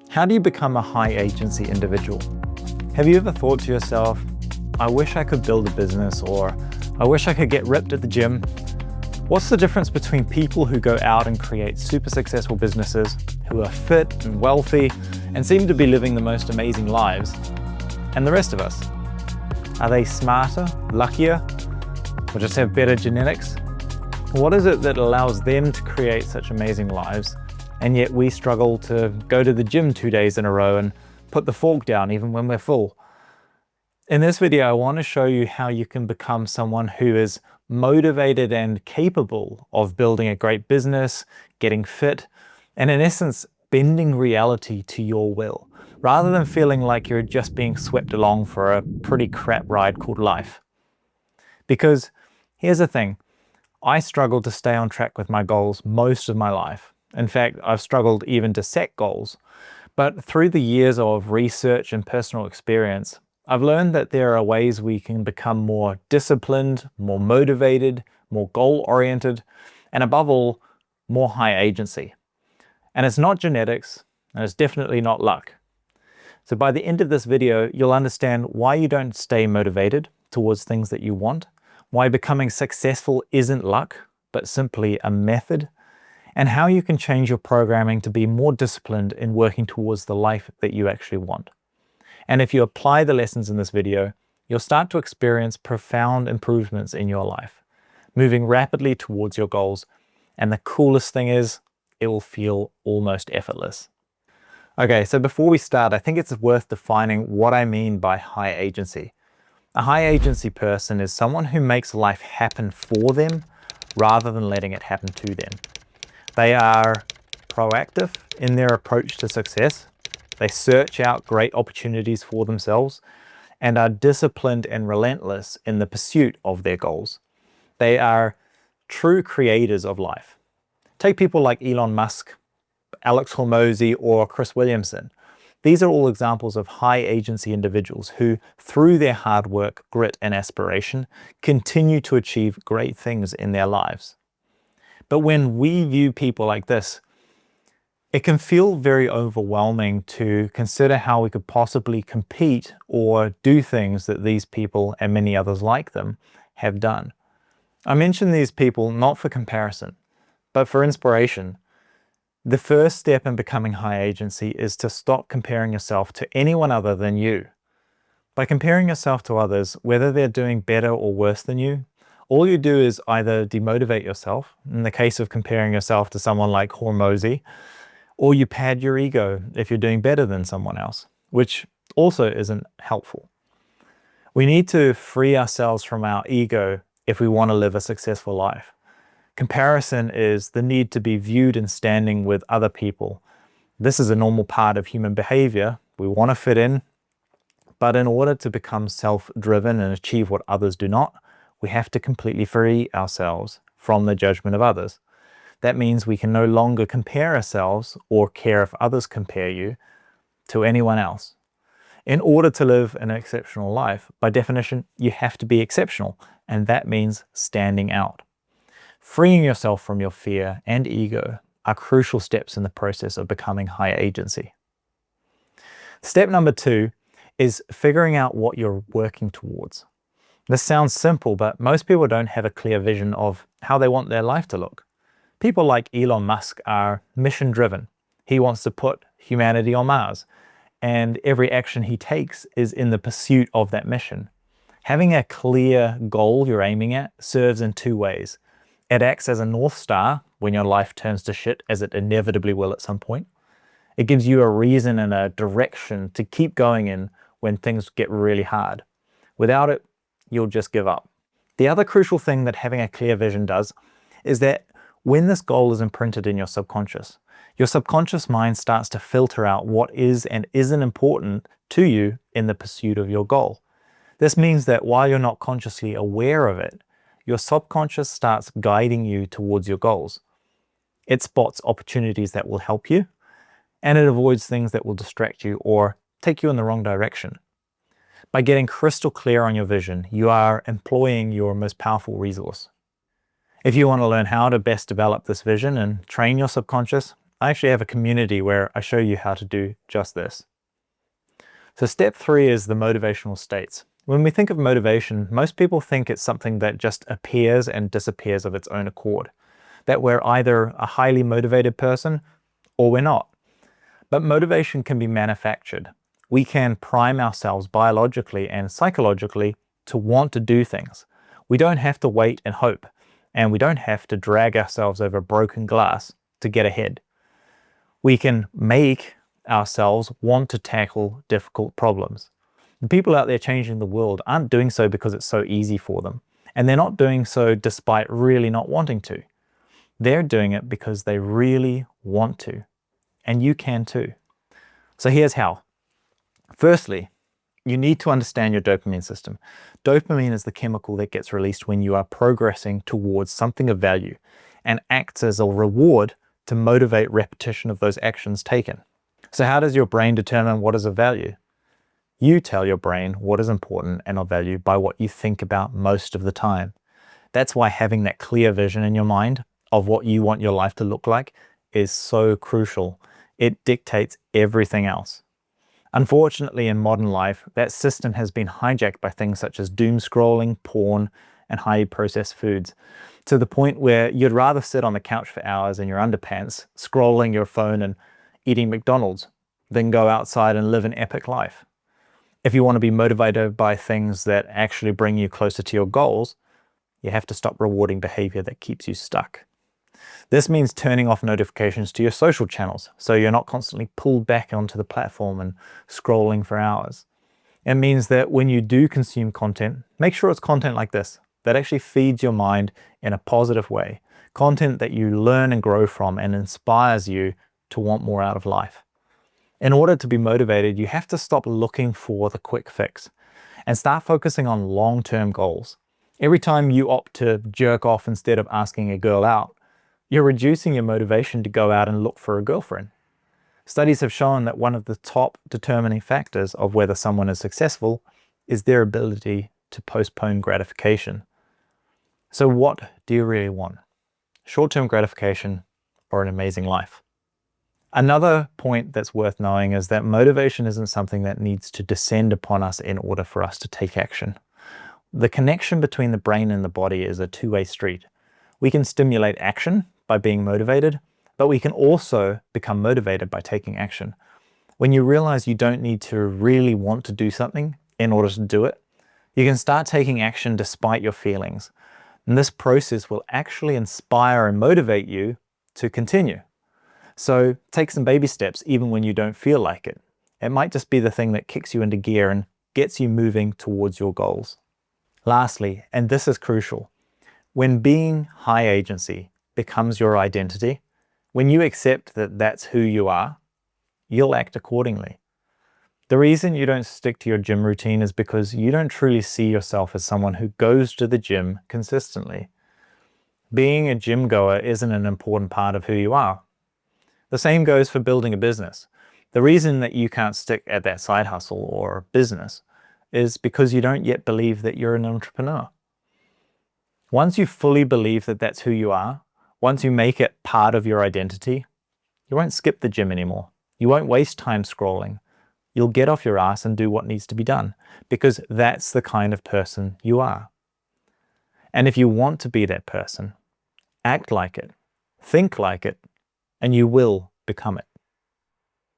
How do you become a high agency individual? Have you ever thought to yourself, I wish I could build a business, or I wish I could get ripped at the gym? What's the difference between people who go out and create super successful businesses, who are fit and wealthy and seem to be living the most amazing lives, and the rest of us? Are they smarter, luckier, or just have better genetics? What is it that allows them to create such amazing lives, and yet we struggle to go to the gym 2 days in a row and put the fork down even when we're full? In this video, I want to show you how you can become someone who is motivated and capable of building a great business, getting fit, and in essence, bending reality to your will, rather than feeling like you're just being swept along for a pretty crap ride called life. Because here's the thing, I struggled to stay on track with my goals most of my life. In fact, I've struggled even to set goals. But through the years of research and personal experience, I've learned that there are ways we can become more disciplined, more motivated, more goal-oriented, and above all, more high agency. And it's not genetics, and it's definitely not luck. So by the end of this video, you'll understand why you don't stay motivated towards things that you want, why becoming successful isn't luck, but simply a method, and how you can change your programming to be more disciplined in working towards the life that you actually want. And if you apply the lessons in this video, you'll start to experience profound improvements in your life, moving rapidly towards your goals. And the coolest thing is, it will feel almost effortless. Okay, so before we start, I think it's worth defining what I mean by high agency. A high agency person is someone who makes life happen for them rather than letting it happen to them. They are proactive in their approach to success. They search out great opportunities for themselves and are disciplined and relentless in the pursuit of their goals. They are true creators of life. Take people like Elon Musk, Alex Hormozi, or Chris Williamson. These are all examples of high agency individuals who, through their hard work, grit, and aspiration, continue to achieve great things in their lives. But when we view people like this, it can feel very overwhelming to consider how we could possibly compete or do things that these people and many others like them have done. I mention these people not for comparison, but for inspiration. The first step in becoming high agency is to stop comparing yourself to anyone other than you. By comparing yourself to others, whether they're doing better or worse than you, all you do is either demotivate yourself, in the case of comparing yourself to someone like Hormozi, or you pad your ego if you're doing better than someone else, which also isn't helpful. We need to free ourselves from our ego if we want to live a successful life. Comparison is the need to be viewed and standing with other people. This is a normal part of human behavior. We want to fit in, but in order to become self-driven and achieve what others do not, we have to completely free ourselves from the judgment of others. That means we can no longer compare ourselves or care if others compare you to anyone else. In order to live an exceptional life, by definition, you have to be exceptional, and that means standing out. Freeing yourself from your fear and ego are crucial steps in the process of becoming high agency. Step number 2 is figuring out what you're working towards. This sounds simple, but most people don't have a clear vision of how they want their life to look. People like Elon Musk are mission-driven. He wants to put humanity on Mars, and every action he takes is in the pursuit of that mission. Having a clear goal you're aiming at serves in 2 ways. It acts as a North Star when your life turns to shit, as it inevitably will at some point. It gives you a reason and a direction to keep going in when things get really hard. Without it, you'll just give up. The other crucial thing that having a clear vision does is that when this goal is imprinted in your subconscious mind starts to filter out what is and isn't important to you in the pursuit of your goal. This means that while you're not consciously aware of it, your subconscious starts guiding you towards your goals. It spots opportunities that will help you, and it avoids things that will distract you or take you in the wrong direction. By getting crystal clear on your vision, you are employing your most powerful resource. If you want to learn how to best develop this vision and train your subconscious, I actually have a community where I show you how to do just this. So step 3 is the motivational states. When we think of motivation, most people think it's something that just appears and disappears of its own accord, that we're either a highly motivated person or we're not. But motivation can be manufactured. We can prime ourselves biologically and psychologically to want to do things. We don't have to wait and hope, and we don't have to drag ourselves over broken glass to get ahead. We can make ourselves want to tackle difficult problems. The people out there changing the world aren't doing so because it's so easy for them, and they're not doing so despite really not wanting to. They're doing it because they really want to, and you can too. So here's how. Firstly, you need to understand your dopamine system. Dopamine is the chemical that gets released when you are progressing towards something of value and acts as a reward to motivate repetition of those actions taken. So how does your brain determine what is of value? You tell your brain what is important and of value by what you think about most of the time. That's why having that clear vision in your mind of what you want your life to look like is so crucial. It dictates everything else. Unfortunately, in modern life, that system has been hijacked by things such as doom scrolling, porn, and highly processed foods, to the point where you'd rather sit on the couch for hours in your underpants, scrolling your phone and eating McDonald's, than go outside and live an epic life. If you want to be motivated by things that actually bring you closer to your goals, you have to stop rewarding behavior that keeps you stuck. This means turning off notifications to your social channels, so you're not constantly pulled back onto the platform and scrolling for hours. It means that when you do consume content, make sure it's content like this, that actually feeds your mind in a positive way. Content that you learn and grow from and inspires you to want more out of life. In order to be motivated, you have to stop looking for the quick fix and start focusing on long-term goals. Every time you opt to jerk off instead of asking a girl out, you're reducing your motivation to go out and look for a girlfriend. Studies have shown that one of the top determining factors of whether someone is successful is their ability to postpone gratification. So what do you really want? Short-term gratification or an amazing life? Another point that's worth knowing is that motivation isn't something that needs to descend upon us in order for us to take action. The connection between the brain and the body is a two-way street. We can stimulate action by being motivated, but we can also become motivated by taking action. When you realize you don't need to really want to do something in order to do it, you can start taking action despite your feelings. And this process will actually inspire and motivate you to continue. So take some baby steps even when you don't feel like it. It might just be the thing that kicks you into gear and gets you moving towards your goals. Lastly, and this is crucial, when being high agency becomes your identity, when you accept that that's who you are, you'll act accordingly. The reason you don't stick to your gym routine is because you don't truly see yourself as someone who goes to the gym consistently. Being a gym goer isn't an important part of who you are. The same goes for building a business. The reason that you can't stick at that side hustle or business is because you don't yet believe that you're an entrepreneur. Once you fully believe that that's who you are, once you make it part of your identity, you won't skip the gym anymore. You won't waste time scrolling. You'll get off your ass and do what needs to be done, because that's the kind of person you are. And if you want to be that person, act like it, think like it, and you will become it.